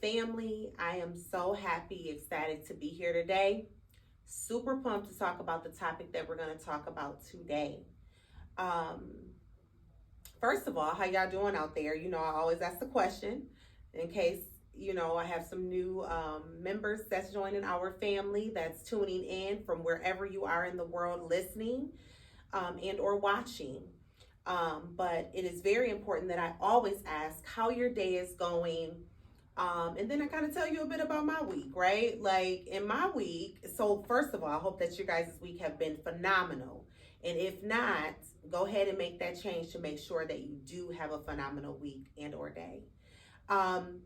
family. I am so happy, ecstatic to be here today. Super pumped to talk about the topic that we're going to talk about today. Um, First of all, how y'all doing out there? I always ask the question in case, I have some new members that's joining our family that's tuning in from wherever you are in the world listening and or watching. But it is very important that I always ask how your day is going. And then I kind of tell you a bit about my week, right? Like in my week, so first of all, I hope that your guys' week have been phenomenal. And if not, go ahead and make that change to make sure that you do have a phenomenal week and or day. Um,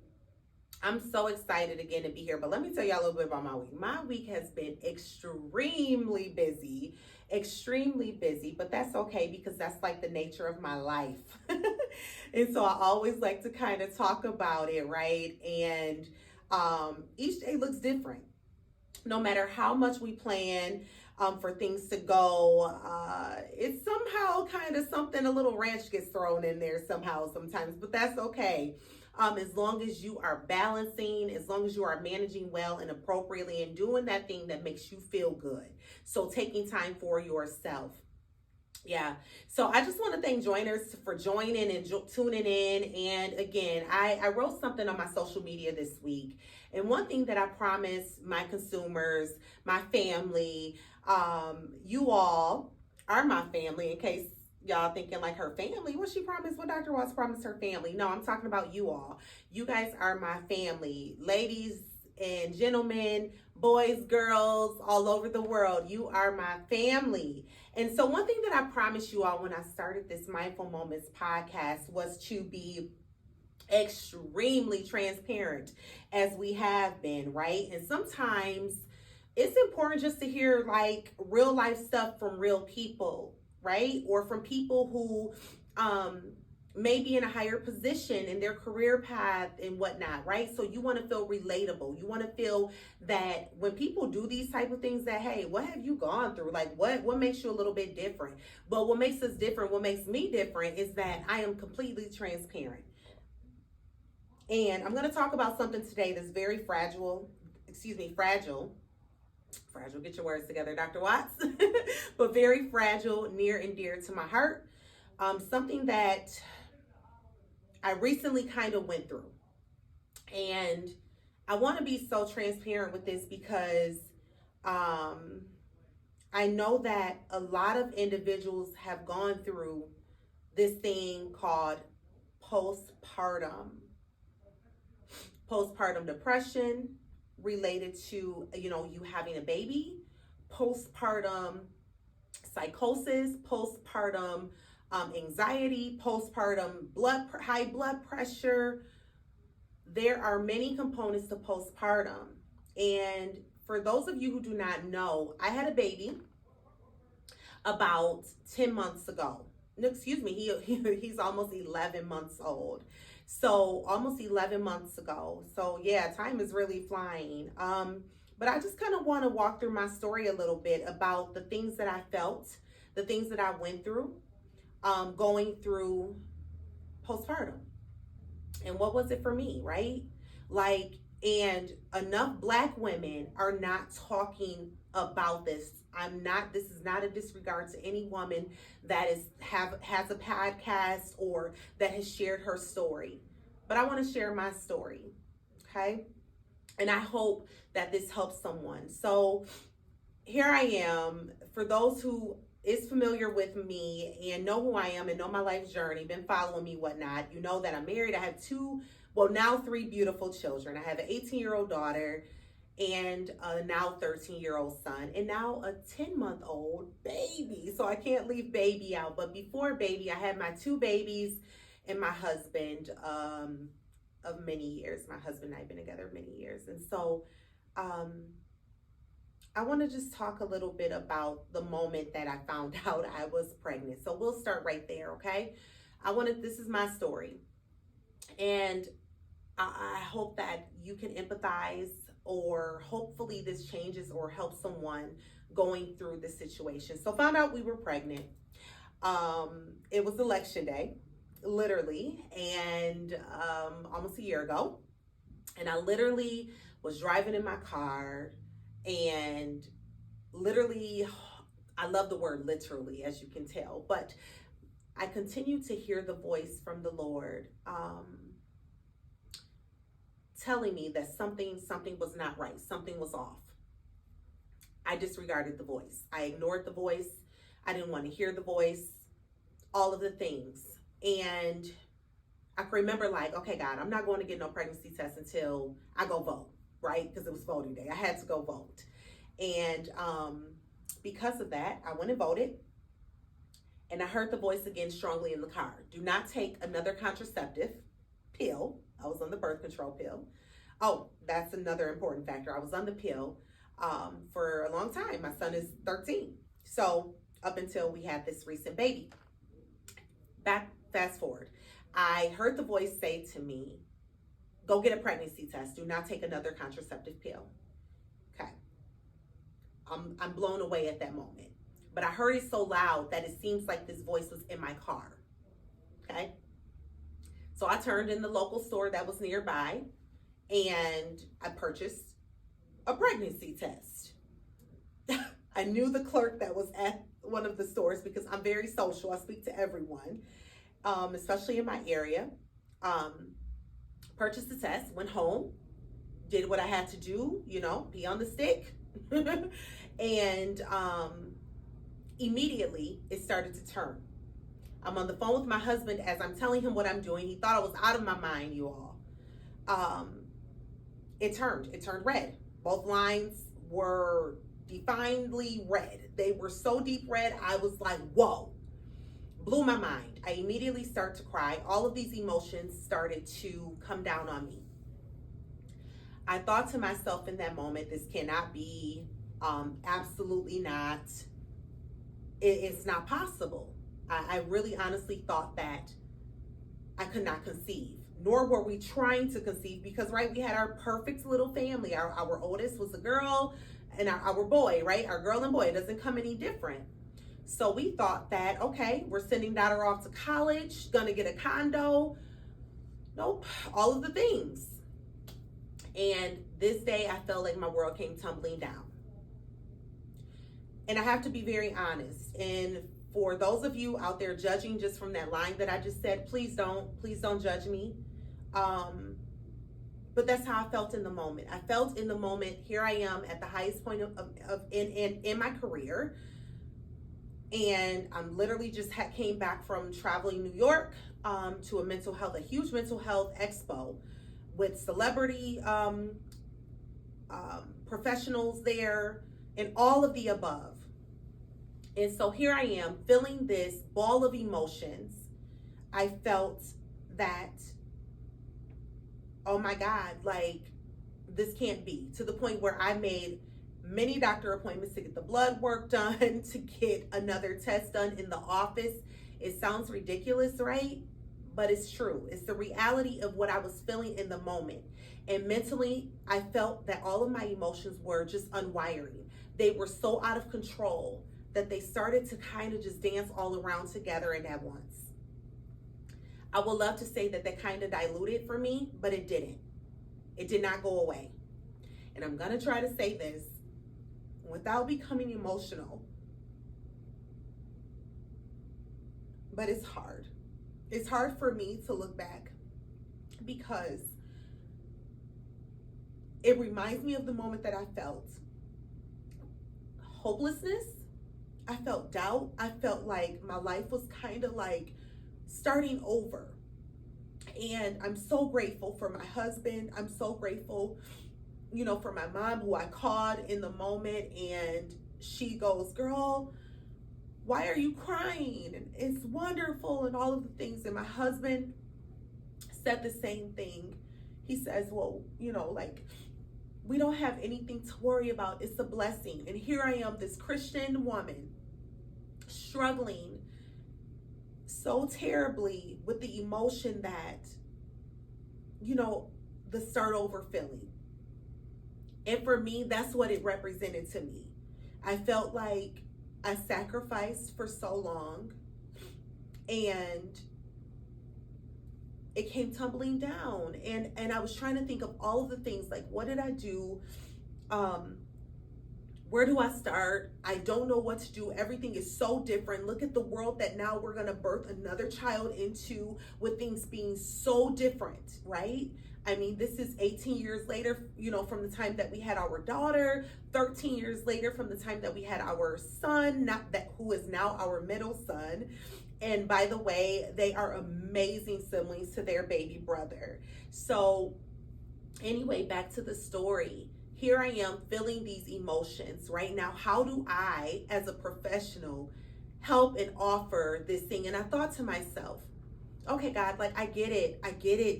I'm so excited again to be here, but let me tell y'all a little bit about my week. My week has been extremely busy, but that's okay because that's like the nature of my life. And so I always like to kind of talk about it, right? And each day looks different. No matter how much we plan for things to go, it's somehow kind of something, a little ranch gets thrown in there somehow sometimes, but that's okay. As long as you are balancing, as long as you are managing well and appropriately and doing that thing that makes you feel good. So taking time for yourself. Yeah. So I just want to thank joiners for joining and tuning in. And again, I wrote something on my social media this week. And one thing that I promised my consumers, my family, you all are my family in case y'all thinking like her family. What she promised, what Dr. Watts promised her family. No, I'm talking about you all. You guys are my family. Ladies and gentlemen, boys, girls, all over the world. You are my family. And so one thing that I promised you all when I started this Mindful Moments podcast was to be extremely transparent as we have been, right? And sometimes it's important just to hear like real life stuff from real people, right? Or from people who may be in a higher position in their career path and whatnot, right? So you want to feel relatable. You want to feel that when people do these type of things that, hey, what have you gone through? Like what makes you a little bit different? But what makes us different, what makes me different is that I am completely transparent. And I'm going to talk about something today that's very fragile, get your words together, Dr. Watts, but very fragile, near and dear to my heart. Something that I recently kind of went through. And I want to be so transparent with this because I know that a lot of individuals have gone through this thing called postpartum depression related to, you having a baby, postpartum psychosis, postpartum anxiety, postpartum high blood pressure. There are many components to postpartum. And for those of you who do not know, I had a baby about 10 months ago. No, excuse me, he's almost 11 months old. So almost 11 months ago. So yeah, time is really flying. But I just kind of want to walk through my story a little bit about the things that I felt, the things that I went through, going through postpartum. And what was it for me, right? Like, and enough Black women are not talking about this. This is not a disregard to any woman that has a podcast or that has shared her story. But I want to share my story, okay? And I hope that this helps someone. So here I am. For those who is familiar with me and know who I am and know my life journey, been following me, whatnot, you know that I'm married. I have now 3 beautiful children. I have an 18-year-old daughter and a now 13-year-old son, and now a 10-month-old baby. So I can't leave baby out. But before baby, I had my 2 babies and my husband of many years. My husband and I have been together many years. And so I want to just talk a little bit about the moment that I found out I was pregnant. So we'll start right there, okay? This is my story. And I hope that you can empathize, or hopefully this changes or helps someone going through this situation. So found out we were pregnant. It was election day, literally, and almost a year ago. And I literally was driving in my car, and literally, I love the word literally, as you can tell, but I continued to hear the voice from the Lord, telling me that something was not right, something was off. I disregarded the voice. I ignored the voice. I didn't want to hear the voice, all of the things. And I can remember, like, okay, God, I'm not going to get no pregnancy test until I go vote, right? Because it was voting day. I had to go vote. And because of that, I went and voted. And I heard the voice again strongly in the car. Do not take another contraceptive pill. I was on the birth control pill. Oh, that's another important factor. I was on the pill for a long time. My son is 13. So up until we had this recent baby. Fast forward. I heard the voice say to me, go get a pregnancy test. Do not take another contraceptive pill. Okay. I'm blown away at that moment. But I heard it so loud that it seems like this voice was in my car. Okay. So I turned in the local store that was nearby, and I purchased a pregnancy test. I knew the clerk that was at one of the stores because I'm very social. I speak to everyone, especially in my area. Purchased the test, went home, did what I had to do, pee on the stick. And immediately it started to turn. I'm on the phone with my husband as I'm telling him what I'm doing. He thought I was out of my mind, you all. It turned red. Both lines were definedly red. They were so deep red, I was like, whoa. Blew my mind. I immediately start to cry. All of these emotions started to come down on me. I thought to myself in that moment, this cannot be, absolutely not. It's not possible. I really honestly thought that I could not conceive, nor were we trying to conceive because, right, we had our perfect little family. Our oldest was a girl and our boy, right? Our girl and boy. It doesn't come any different. So we thought that, okay, we're sending daughter off to college, gonna get a condo. Nope, all of the things. And this day I felt like my world came tumbling down. And I have to be very honest. And for those of you out there judging just from that line that I just said, please don't judge me. But that's how I felt in the moment. I felt in the moment, here I am at the highest point in my career. And I'm literally just came back from traveling New York to a huge mental health expo with celebrity professionals there and all of the above. And so here I am feeling this ball of emotions. I felt that, oh my God, like this can't be, to the point where I made many doctor appointments to get the blood work done, to get another test done in the office. It sounds ridiculous, right? But it's true. It's the reality of what I was feeling in the moment. And mentally, I felt that all of my emotions were just unwiring. They were so out of control that they started to kind of just dance all around together and at once. I would love to say that kind of diluted for me, but it didn't. It did not go away. And I'm going to try to say this without becoming emotional, but it's hard. It's hard for me to look back because it reminds me of the moment that I felt hopelessness. I felt doubt. I felt like my life was kind of like starting over. And I'm so grateful for my husband. I'm so grateful, for my mom, who I called in the moment, and she goes, girl, why are you crying? And it's wonderful and all of the things. And my husband said the same thing. He says, well, we don't have anything to worry about. It's a blessing. And here I am, this Christian woman, struggling so terribly with the emotion that, the start over feeling. And for me, that's what it represented to me. I felt like I sacrificed for so long, and it came tumbling down. And I was trying to think of all of the things, like, what did I do? Where do I start? I don't know what to do. Everything is so different. Look at the world that now we're going to birth another child into, with things being so different, right? I mean, this is 18 years later, from the time that we had our daughter, 13 years later from the time that we had our son, not that who is now our middle son. And by the way, they are amazing siblings to their baby brother. So anyway, back to the story. Here I am feeling these emotions right now. How do I, as a professional, help and offer this thing? And I thought to myself, okay, God, like, I get it.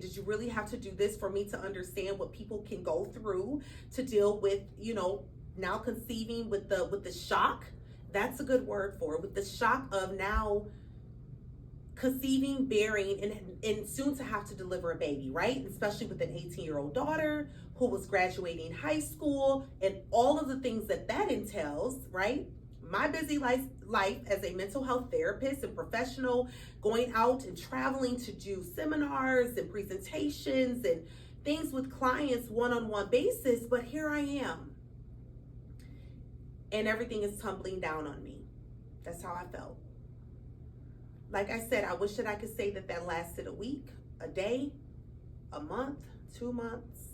Did you really have to do this for me to understand what people can go through to deal with, now conceiving with the shock? That's a good word for it. With the shock of now conceiving, bearing, and soon to have to deliver a baby, right? Especially with an 18-year-old daughter who was graduating high school, and all of the things that entails, right? My busy life as a mental health therapist and professional, going out and traveling to do seminars and presentations and things with clients one-on-one basis. But here I am, and everything is tumbling down on me. That's how I felt. Like I said, I wish that I could say that lasted a week, a day, a month, 2 months,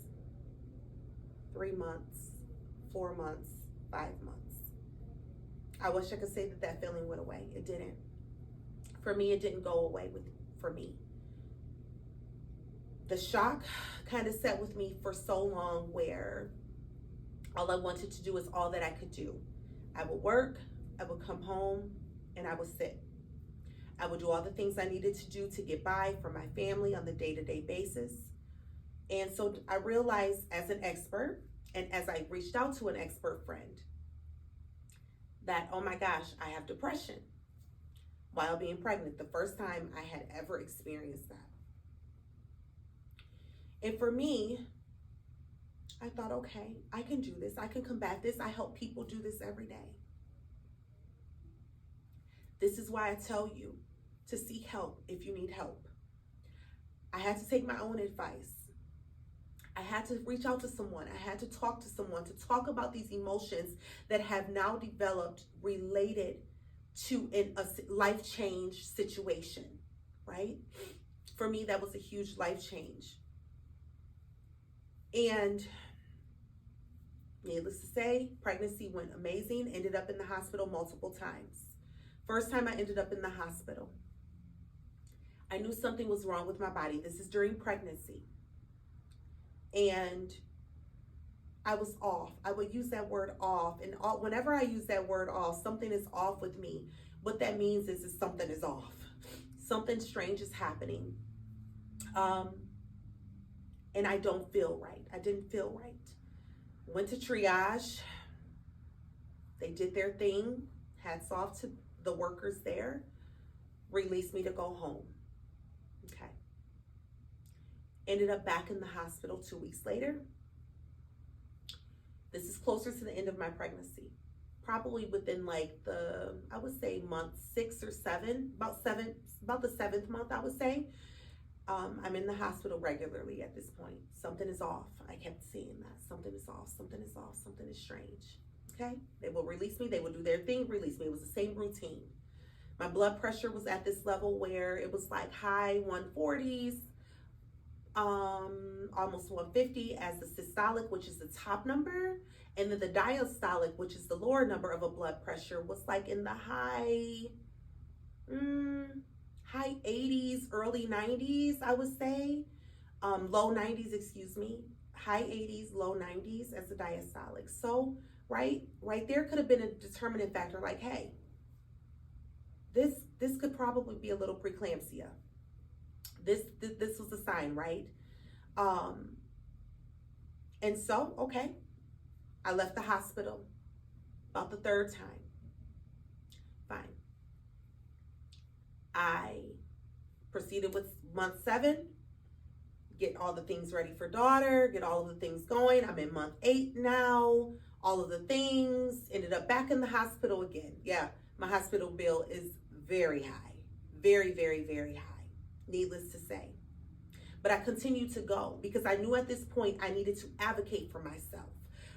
3 months, 4 months, 5 months. I wish I could say that feeling went away. It didn't. For me, it didn't go away for me. The shock kind of sat with me for so long, where all I wanted to do is all that I could do. I would work, I would come home, and I would sit. I would do all the things I needed to do to get by for my family on the day-to-day basis. And so I realized, as an expert, and as I reached out to an expert friend, that, oh my gosh, I have depression while being pregnant. The first time I had ever experienced that. And for me, I thought, okay, I can do this. I can combat this. I help people do this every day. This is why I tell you to seek help if you need help. I had to take my own advice. I had to reach out to someone. I had to talk to someone to talk about these emotions that have now developed related to a life change situation, right? For me, that was a huge life change. And needless to say, pregnancy went amazing. Ended up in the hospital multiple times. First time I ended up in the hospital, I knew something was wrong with my body. This is during pregnancy. And I was off. I would use that word off. And whenever I use that word off, something is off with me. What that means is something is off. Something strange is happening. And I don't feel right. I didn't feel right. Went to triage. They did their thing. Hats off to the workers there. Released me to go home. Okay. Ended up back in the hospital 2 weeks later. This is closer to the end of my pregnancy. Probably within I would say month 6 or 7, about the 7th month, I would say. I'm in the hospital regularly at this point. Something is off. I kept seeing that. Something is off. Something is off. Something is strange. Okay? They will release me. They will do their thing, release me. It was the same routine. My blood pressure was at this level where it was like high 140s, almost 150 as the systolic, which is the top number. And then the diastolic, which is the lower number of a blood pressure, was like in the high 80s, early 90s, I would say. Low 90s, excuse me. High 80s, low 90s as the diastolic. So right there could have been a determinant factor, like, hey, this could probably be a little preeclampsia. This was a sign, right? And so, okay, I left the hospital about the 3rd time. Fine. I proceeded with month 7, get all the things ready for daughter, get all of the things going. I'm in month 8 now, all of the things. Ended up back in the hospital again. Yeah, my hospital bill is very high. Very, very, very high, needless to say. but I continued to go because I knew at this point I needed to advocate for myself.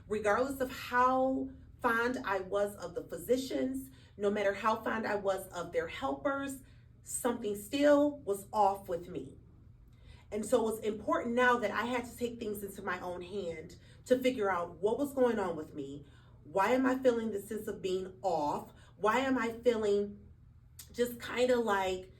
Regardless of how fond I was of the physicians, no matter how fond I was of their helpers, something still was off with me. And so it was important now that I had to take things into my own hand to figure out what was going on with me. Why am I feeling the sense of being off? Why am I feeling just kind of like,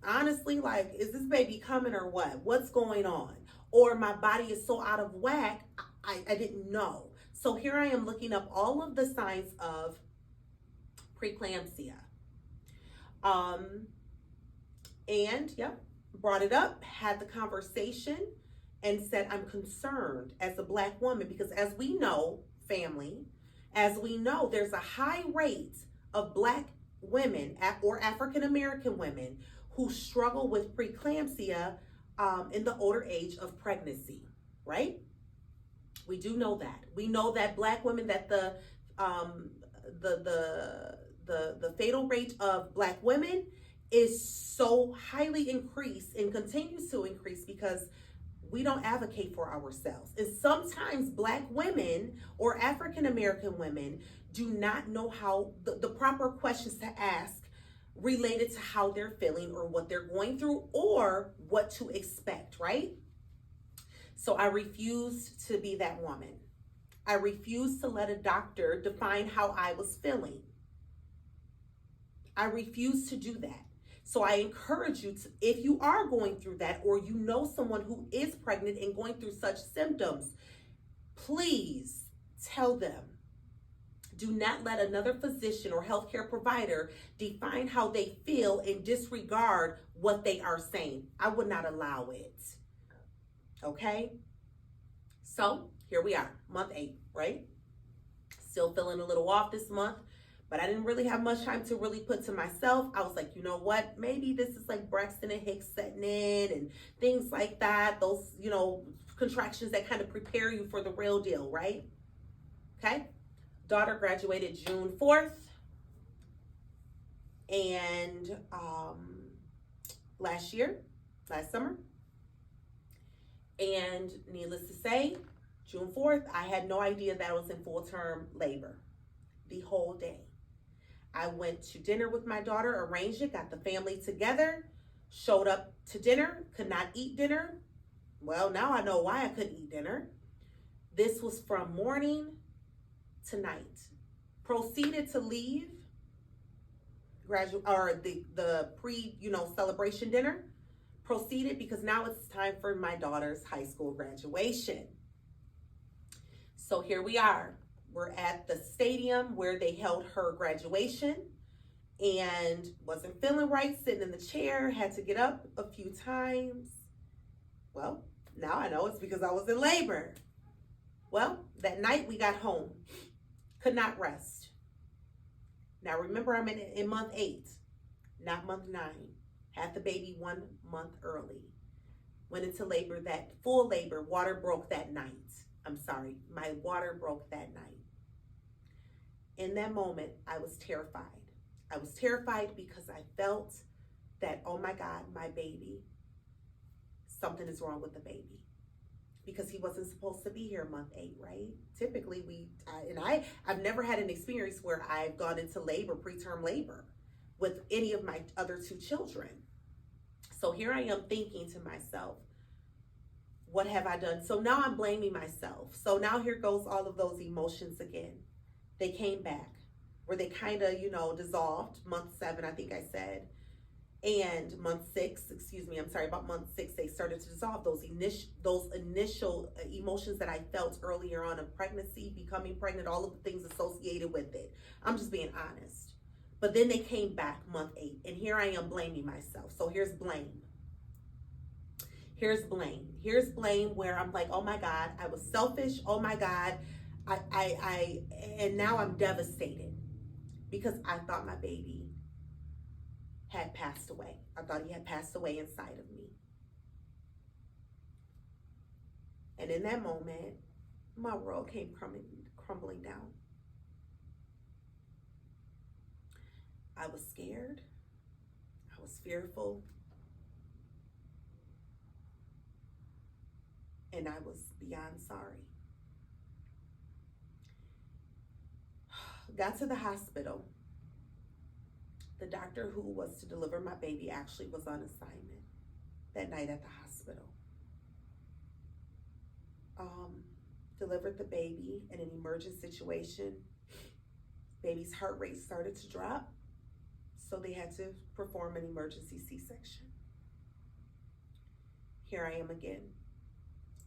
honestly, like, is this baby coming or what? What's going on? Or my body is so out of whack, I didn't know. So here I am looking up all of the signs of preeclampsia. And brought it up, had the conversation, and said, I'm concerned as a Black woman because as we know, family, as we know, there's a high rate of Black women or African American women who struggle with preeclampsia in the older age of pregnancy, right? We do know that. We know that Black women, that the fatal rate of Black women is so highly increased and continues to increase because we don't advocate for ourselves. And sometimes Black women or African American women do not know how the proper questions to ask related to how they're feeling or what they're going through or what to expect, right? So I refused to be that woman. I refused to let a doctor define how I was feeling. I refused to do that. So I encourage you to, if you are going through that or you know someone who is pregnant and going through such symptoms, please tell them. Do not let another physician or healthcare provider define how they feel and disregard what they are saying. I would not allow it. Okay? So here we are, month 8, right? Still feeling a little off this month. But I didn't really have much time to really put to myself. I was like, you know what? Maybe this is like Braxton and Hicks setting in and things like that. Those, contractions that kind of prepare you for the real deal, right? Okay. Daughter graduated June 4th. And last summer. And needless to say, June 4th, I had no idea that I was in full-term labor the whole day. I went to dinner with my daughter, arranged it, got the family together, showed up to dinner, could not eat dinner. Well, now I know why I couldn't eat dinner. This was from morning to night. Proceeded to leave the celebration dinner. Proceeded because now it's time for my daughter's high school graduation. So here we are. We're at the stadium where they held her graduation and wasn't feeling right, sitting in the chair, had to get up a few times. Well, now I know it's because I was in labor. Well, that night we got home, could not rest. Now remember, I'm in month 8, not month 9. Had the baby 1 month early. Went into labor, that full labor, water broke that night. My water broke that night. In that moment, I was terrified. I was terrified because I felt that, oh my God, my baby, something is wrong with the baby. Because he wasn't supposed to be here month 8, right? Typically, I've never had an experience where I've gone into labor, preterm labor, with any of my other 2 children. So here I am thinking to myself, what have I done? So now I'm blaming myself. So now here goes all of those emotions again. They came back, where they kind of, dissolved. Month 7, I think I said. And month 6, about month 6, they started to dissolve. Those initial emotions that I felt earlier on of pregnancy, becoming pregnant, all of the things associated with it. I'm just being honest. But then they came back month 8, and here I am blaming myself. So here's blame. Here's blame where I'm like, oh my God, I was selfish. Oh my God. And now I'm devastated because I thought my baby had passed away. I thought he had passed away inside of me. And in that moment, my world came crumbling down. I was scared. I was fearful. and I was beyond sorry. Got to the hospital. The doctor who was to deliver my baby actually was on assignment that night at the hospital. Delivered the baby in an emergent situation. Baby's heart rate started to drop, so they had to perform an emergency C-section. Here I am again,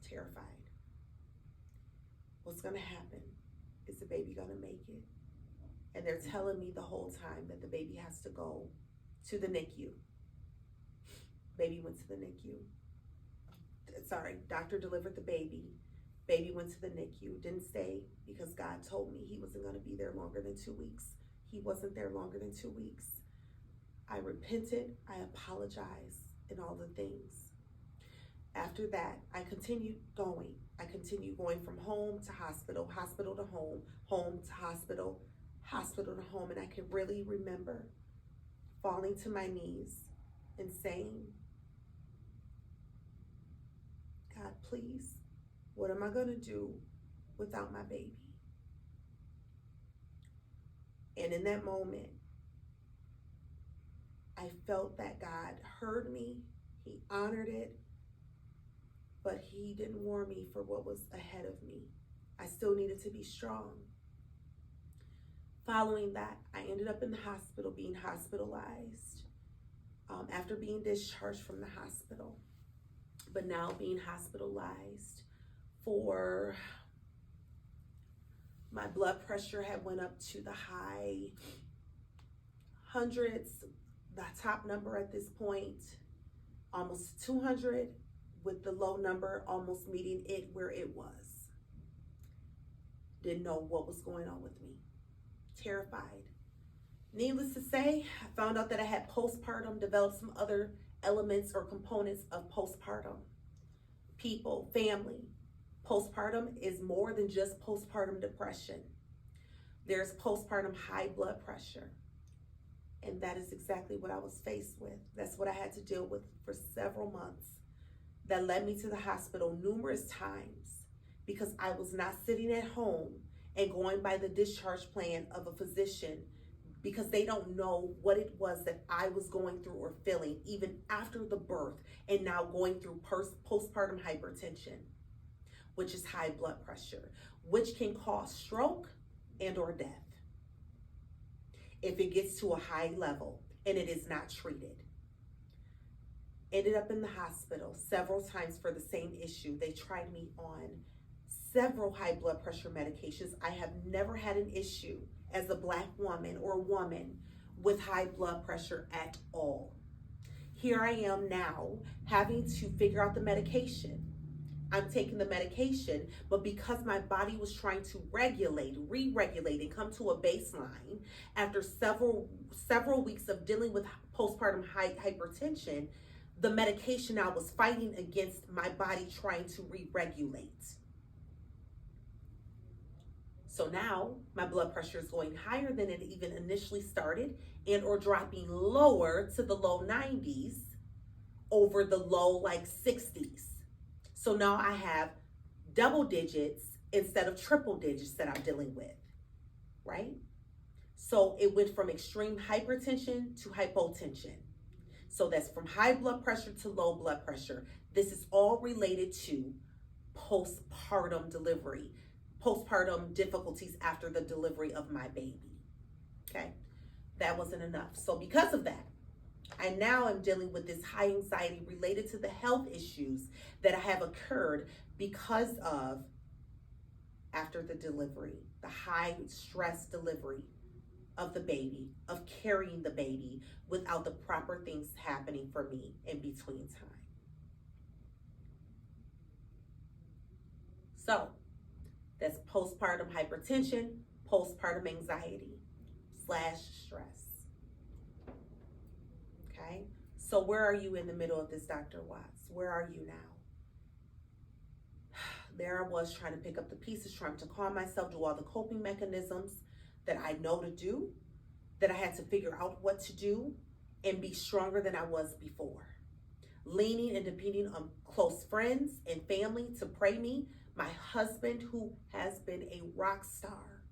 terrified. What's gonna happen? Is the baby gonna make it? And they're telling me the whole time that the baby has to go to the NICU. Baby went to the NICU. Sorry, doctor delivered the baby. Baby went to the NICU, didn't stay because God told me he wasn't gonna be there longer than 2 weeks. He wasn't there longer than 2 weeks. I repented, I apologized, and all the things. After that, I continued going. I continued going from home to hospital, hospital to home, home to hospital, hospital to home. And I can really remember falling to my knees and saying, God, please, what am I gonna do without my baby? And in that moment, I felt that God heard me, he honored it, but he didn't warn me for what was ahead of me. I still needed to be strong. Following that, I ended up in the hospital being hospitalized after being discharged from the hospital, but now being hospitalized for my blood pressure had went up to the high hundreds, the top number at this point, almost 200, with the low number almost meeting it where it was. Didn't know what was going on with me. Terrified. Needless to say, I found out that I had postpartum, developed some other elements or components of postpartum. People, family. Postpartum is more than just postpartum depression. There's postpartum high blood pressure. And that is exactly what I was faced with. That's what I had to deal with for several months. That led me to the hospital numerous times because I was not sitting at home and going by the discharge plan of a physician because they don't know what it was that I was going through or feeling even after the birth and now going through postpartum hypertension, which is high blood pressure, which can cause stroke and or death if it gets to a high level and it is not treated. Ended up in the hospital several times for the same issue. They tried me on several high blood pressure medications. I have never had an issue as a Black woman or woman with high blood pressure at all. Here I am now having to figure out the medication. I'm taking the medication, but because my body was trying to re-regulate and come to a baseline after several weeks of dealing with postpartum hypertension, the medication now was fighting against my body trying to re-regulate. So now my blood pressure is going higher than it even initially started and or dropping lower to the low 90s over the low like 60s. So now I have double digits instead of triple digits that I'm dealing with, right? So it went from extreme hypertension to hypotension. So that's from high blood pressure to low blood pressure. This is all related to postpartum delivery, postpartum difficulties after the delivery of my baby, okay? That wasn't enough. So because of that, I now am dealing with this high anxiety related to the health issues that have occurred because of after the delivery, the high stress delivery of the baby, of carrying the baby without the proper things happening for me in between time. So that's postpartum hypertension, postpartum anxiety / stress. Okay, so where are you in the middle of this, Dr. Watts? Where are you now? There I was trying to pick up the pieces, trying to calm myself, do all the coping mechanisms that I know to do, that I had to figure out what to do and be stronger than I was before. leaning and depending on close friends and family to pray me, my husband, who has been a rock star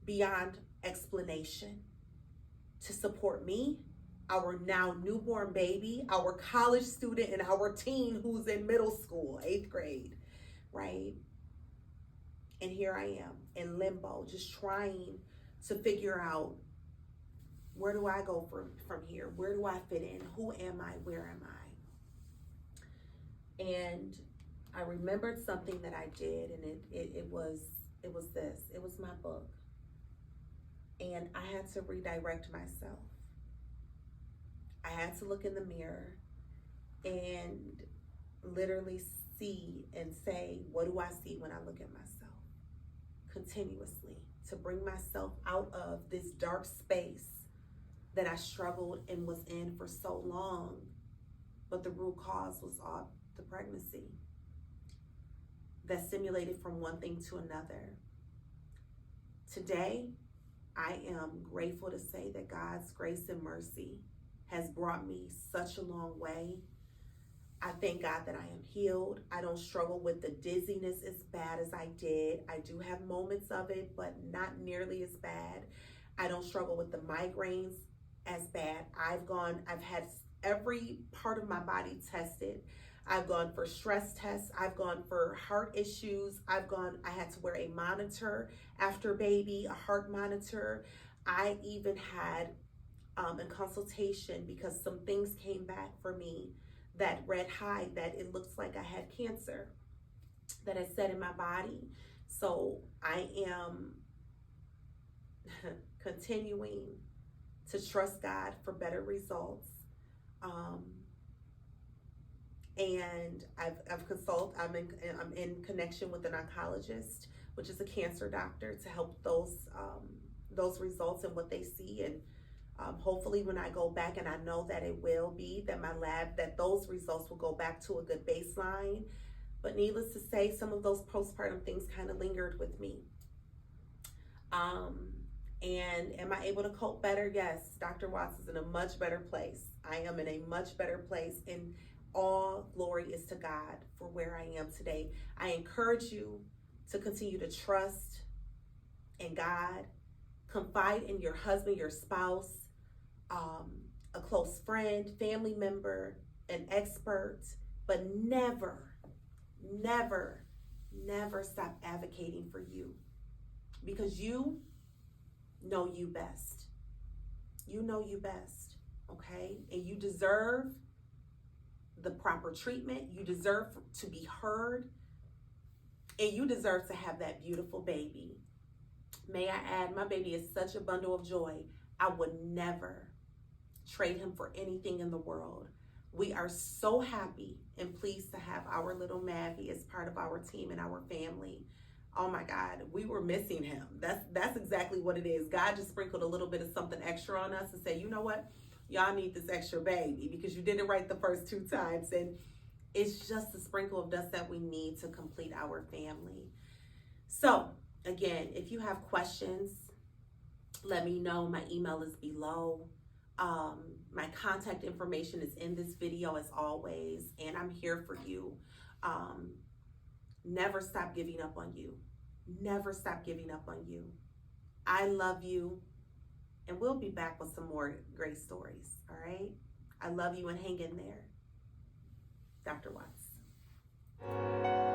beyond explanation, to support me, our now newborn baby, our college student, and our teen who's in middle school, 8th grade, right? And here I am in limbo, just trying to figure out, where do I go from here? Where do I fit in? Who am I? Where am I? And I remembered something that I did, and it was this. It was my book. And I had to redirect myself. I had to look in the mirror and literally see and say, what do I see when I look at myself? Continuously, to bring myself out of this dark space that I struggled and was in for so long. But the root cause was all the pregnancy that stimulated from one thing to another. Today, I am grateful to say that God's grace and mercy has brought me such a long way. I thank God that I am healed. I don't struggle with the dizziness as bad as I did. I do have moments of it, but not nearly as bad. I don't struggle with the migraines as bad. I've had every part of my body tested. I've gone for stress tests. I've gone for heart issues. I had to wear a monitor after baby, a heart monitor. I even had a consultation because some things came back for me that read high, that it looks like I had cancer that had set in my body. So I am continuing to trust God for better results. And I'm in connection with an oncologist, which is a cancer doctor, to help those results and what they see. And hopefully when I go back, and I know that it will be, that my lab, that those results will go back to a good baseline. But needless to say, some of those postpartum things kind of lingered with me. And am I able to cope better? Yes, Dr. Watts is in a much better place. I am in a much better place, and all glory is to God for where I am today. I encourage you to continue to trust in God, confide in your husband, your spouse, a close friend, family member, an expert, but never, never, never stop advocating for you, because you know you best. You know you best, okay? And you deserve the proper treatment. You deserve to be heard, and you deserve to have that beautiful baby. May I add, my baby is such a bundle of joy. I would never trade him for anything in the world. We are so happy and pleased to have our little Mavi as part of our team and our family. Oh my God, we were missing him. That's exactly what it is. God just sprinkled a little bit of something extra on us and said, you know what? Y'all need this extra baby because you did it right the first 2 times. And it's just a sprinkle of dust that we need to complete our family. So again, if you have questions, let me know. My email is below. My contact information is in this video as always, and I'm here for you. Never stop giving up on you. Never stop giving up on you. I love you, and we'll be back with some more great stories, all right? I love you, and hang in there. Dr. Watts.